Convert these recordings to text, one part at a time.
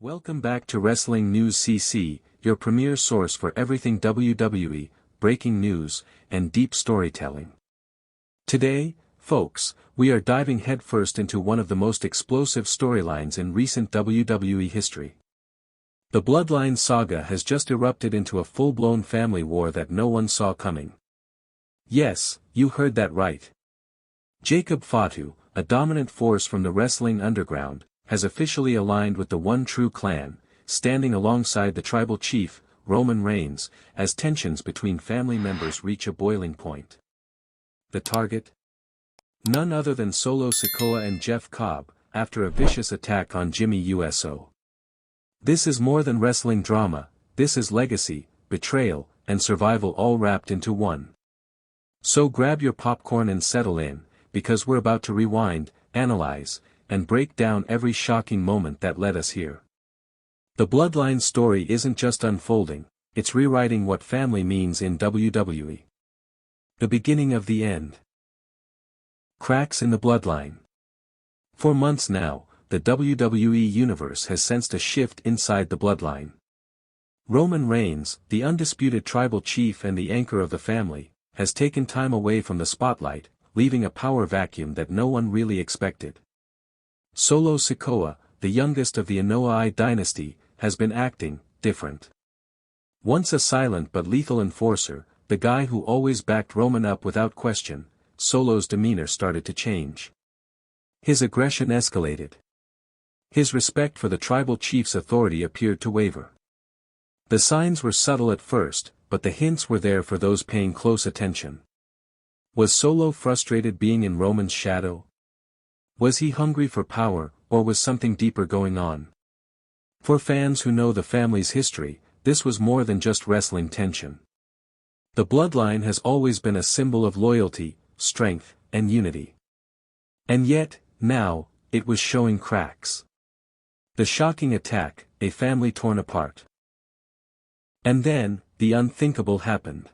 Welcome back to Wrestling News CC, your premier source for everything WWE, breaking news, and deep storytelling. Today, folks, we are diving headfirst into one of the most explosive storylines in recent WWE history. The Bloodline saga has just erupted into a full-blown family war that no one saw coming. Yes, you heard that right. Jacob Fatu, a dominant force from the wrestling underground, has officially aligned with the One True Clan, standing alongside the tribal chief, Roman Reigns, as tensions between family members reach a boiling point. The target? None other than Solo Sikoa and Cobb, after a vicious attack on Jimmy Uso. This is more than wrestling drama, this is legacy, betrayal, and survival all wrapped into one. So grab your popcorn and settle in, because we're about to rewind, analyze, and break down every shocking moment that led us here. The Bloodline story isn't just unfolding, it's rewriting what family means in WWE. The beginning of the end. Cracks in the Bloodline. For months now, the WWE Universe has sensed a shift inside the Bloodline. Roman Reigns, the undisputed tribal chief and the anchor of the family, has taken time away from the spotlight, leaving a power vacuum that no one really expected. Solo Sikoa, the youngest of the Anoa'i dynasty, has been acting different. Once a silent but lethal enforcer, the guy who always backed Roman up without question, Solo's demeanor started to change. His aggression escalated. His respect for the tribal chief's authority appeared to waver. The signs were subtle at first, but the hints were there for those paying close attention. Was Solo frustrated being in Roman's shadow? Was he hungry for power, or was something deeper going on? For fans who know the family's history, this was more than just wrestling tension. The Bloodline has always been a symbol of loyalty, strength, and unity. And yet, now, it was showing cracks. The shocking attack, a family torn apart. And then, the unthinkable happened.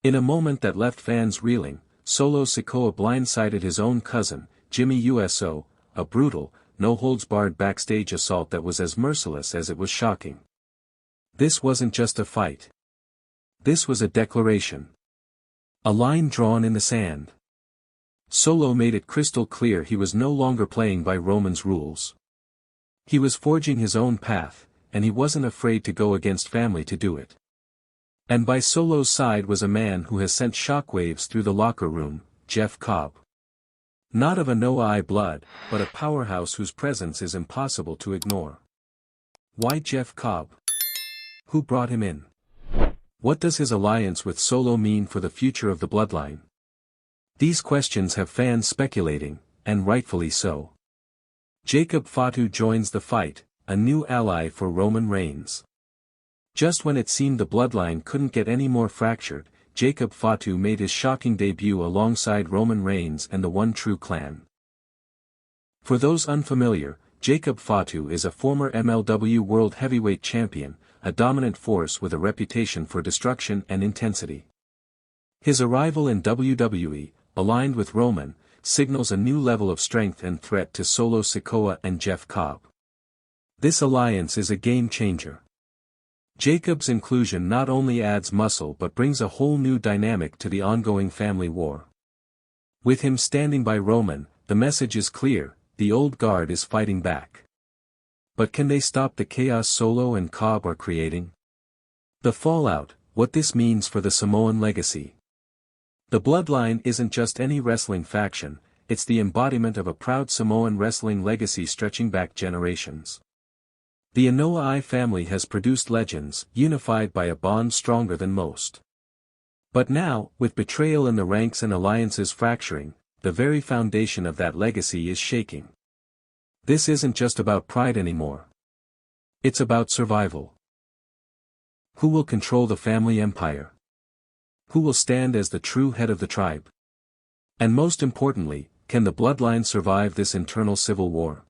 In a moment that left fans reeling, Solo Sikoa blindsided his own cousin, Jimmy Uso, a brutal, no-holds-barred backstage assault that was as merciless as it was shocking. This wasn't just a fight. This was a declaration. A line drawn in the sand. Solo made it crystal clear he was no longer playing by Roman's rules. He was forging his own path, and he wasn't afraid to go against family to do it. And by Solo's side was a man who has sent shockwaves through the locker room, Cobb. Not of Anoa'i blood, but a powerhouse whose presence is impossible to ignore. Why Cobb? Who brought him in? What does his alliance with Solo mean for the future of the Bloodline? These questions have fans speculating, and rightfully so. Jacob Fatu joins the fight, a new ally for Roman Reigns. Just when it seemed the Bloodline couldn't get any more fractured, Jacob Fatu made his shocking debut alongside Roman Reigns and the One True Clan. For those unfamiliar, Jacob Fatu is a former MLW World Heavyweight Champion, a dominant force with a reputation for destruction and intensity. His arrival in WWE, aligned with Roman, signals a new level of strength and threat to Solo Sikoa and Cobb. This alliance is a game-changer. Jacob's inclusion not only adds muscle but brings a whole new dynamic to the ongoing family war. With him standing by Roman, the message is clear, the old guard is fighting back. But can they stop the chaos Solo and Cobb are creating? The fallout, what this means for the Samoan legacy. The Bloodline isn't just any wrestling faction, it's the embodiment of a proud Samoan wrestling legacy stretching back generations. The Anoa'i family has produced legends, unified by a bond stronger than most. But now, with betrayal in the ranks and alliances fracturing, the very foundation of that legacy is shaking. This isn't just about pride anymore. It's about survival. Who will control the family empire? Who will stand as the true head of the tribe? And most importantly, can the Bloodline survive this internal civil war?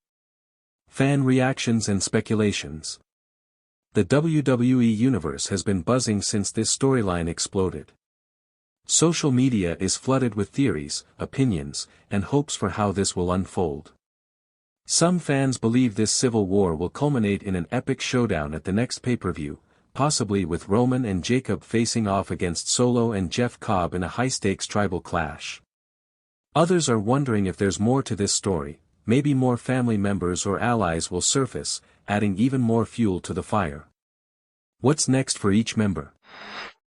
Fan reactions and speculations. The WWE Universe has been buzzing since this storyline exploded. Social media is flooded with theories, opinions, and hopes for how this will unfold. Some fans believe this civil war will culminate in an epic showdown at the next pay-per-view, possibly with Roman and Jacob facing off against Solo and Jeff Cobb in a high-stakes tribal clash. Others are wondering if there's more to this story, maybe more family members or allies will surface, adding even more fuel to the fire. What's next for each member?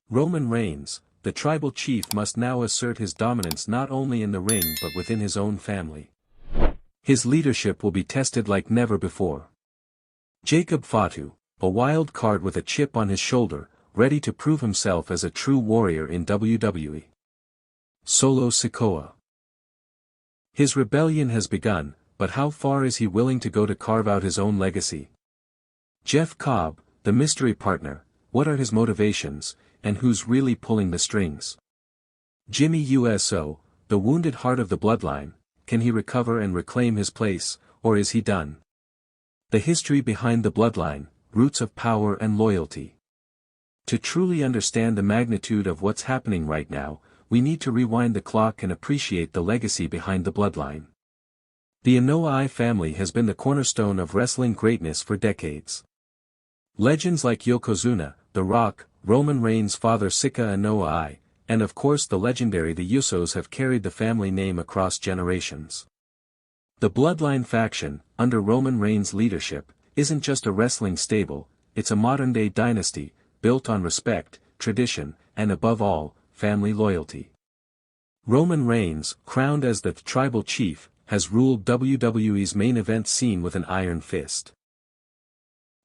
Roman Reigns, the tribal chief, must now assert his dominance not only in the ring but within his own family. His leadership will be tested like never before. Jacob Fatu, a wild card with a chip on his shoulder, ready to prove himself as a true warrior in WWE. Solo Sikoa. His rebellion has begun, but how far is he willing to go to carve out his own legacy? Jeff Cobb, the mystery partner, what are his motivations, and who's really pulling the strings? Jimmy Uso, the wounded heart of the Bloodline, can he recover and reclaim his place, or is he done? The history behind the Bloodline, roots of power and loyalty. To truly understand the magnitude of what's happening right now, we need to rewind the clock and appreciate the legacy behind the Bloodline. The Naomi family has been the cornerstone of wrestling greatness for decades. Legends like Yokozuna, The Rock, Roman Reigns' father Sikoa and Naomi, and of course the legendary The Usos have carried the family name across generations. The Bloodline faction, under Roman Reigns' leadership, isn't just a wrestling stable, it's a modern-day dynasty, built on respect, tradition, and above all, family loyalty. Roman Reigns, crowned as the tribal chief, has ruled WWE's main event scene with an iron fist.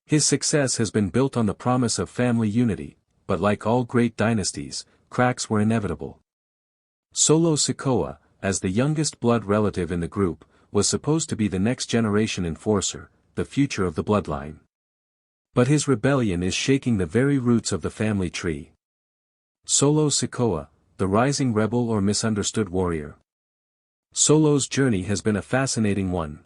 His success has been built on the promise of family unity, but like all great dynasties, cracks were inevitable. Solo Sikoa, as the youngest blood relative in the group, was supposed to be the next generation enforcer, the future of the Bloodline. But his rebellion is shaking the very roots of the family tree. Solo Sikoa, the rising rebel or misunderstood warrior. Solo's journey has been a fascinating one.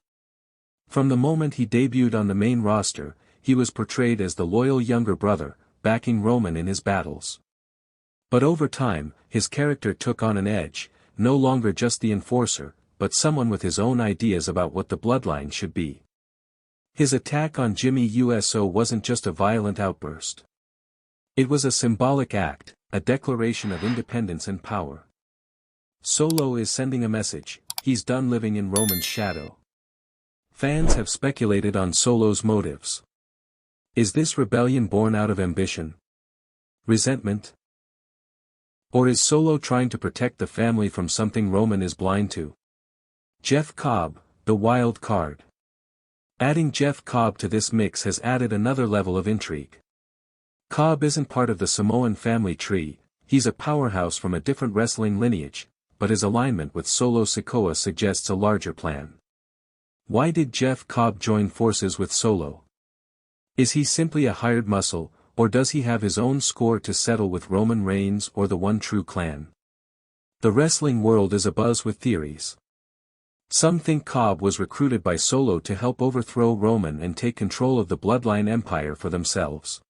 From the moment he debuted on the main roster, he was portrayed as the loyal younger brother, backing Roman in his battles. But over time, his character took on an edge, no longer just the enforcer, but someone with his own ideas about what the Bloodline should be. His attack on Jimmy Uso wasn't just a violent outburst. It was a symbolic act, a declaration of independence and power. Solo is sending a message, he's done living in Roman's shadow. Fans have speculated on Solo's motives. Is this rebellion born out of ambition? Resentment? Or is Solo trying to protect the family from something Roman is blind to? Jeff Cobb, the wild card. Adding Jeff Cobb to this mix has added another level of intrigue. Cobb isn't part of the Samoan family tree, he's a powerhouse from a different wrestling lineage, but his alignment with Solo Sikoa suggests a larger plan. Why did Jeff Cobb join forces with Solo? Is he simply a hired muscle, or does he have his own score to settle with Roman Reigns or the One True Clan? The wrestling world is abuzz with theories. Some think Cobb was recruited by Solo to help overthrow Roman and take control of the Bloodline Empire for themselves.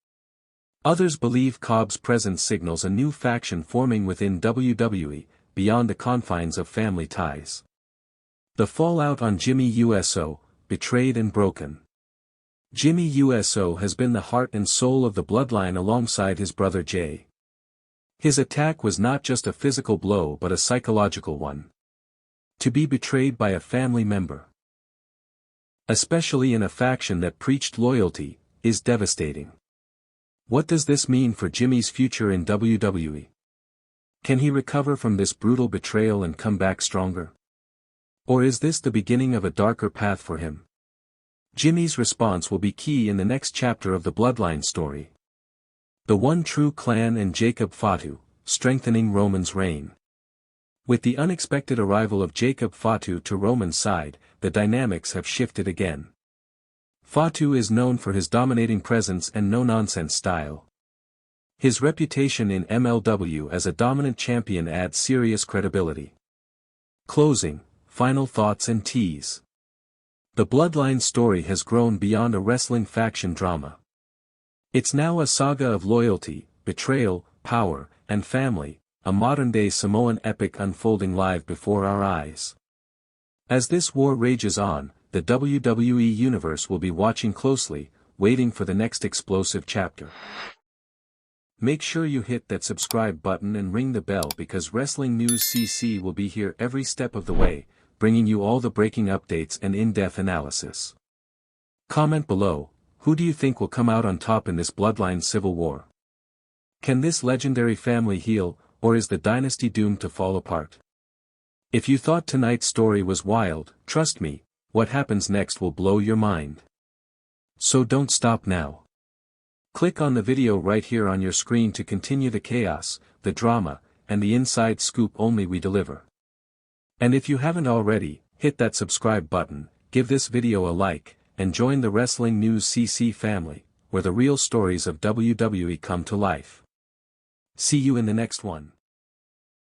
Others believe Cobb's presence signals a new faction forming within WWE, beyond the confines of family ties. The fallout on Jimmy Uso, betrayed and broken. Jimmy Uso has been the heart and soul of the Bloodline alongside his brother Jay. His attack was not just a physical blow but a psychological one. To be betrayed by a family member, especially in a faction that preached loyalty, is devastating. What does this mean for Jimmy's future in WWE? Can he recover from this brutal betrayal and come back stronger? Or is this the beginning of a darker path for him? Jimmy's response will be key in the next chapter of the Bloodline story. The One True Clan and Jacob Fatu, strengthening Roman's reign. With the unexpected arrival of Jacob Fatu to Roman's side, the dynamics have shifted again. Fatu is known for his dominating presence and no-nonsense style. His reputation in MLW as a dominant champion adds serious credibility. Closing, final thoughts and tease. The Bloodline story has grown beyond a wrestling faction drama. It's now a saga of loyalty, betrayal, power, and family, a modern-day Samoan epic unfolding live before our eyes. As this war rages on, the WWE Universe will be watching closely, waiting for the next explosive chapter. Make sure you hit that subscribe button and ring the bell because Wrestling News CC will be here every step of the way, bringing you all the breaking updates and in-depth analysis. Comment below, who do you think will come out on top in this Bloodline civil war? Can this legendary family heal, or is the dynasty doomed to fall apart? If you thought tonight's story was wild, trust me, what happens next will blow your mind. So don't stop now. Click on the video right here on your screen to continue the chaos, the drama, and the inside scoop only we deliver. And if you haven't already, hit that subscribe button, give this video a like, and join the Wrestling News CC family, where the real stories of WWE come to life. See you in the next one.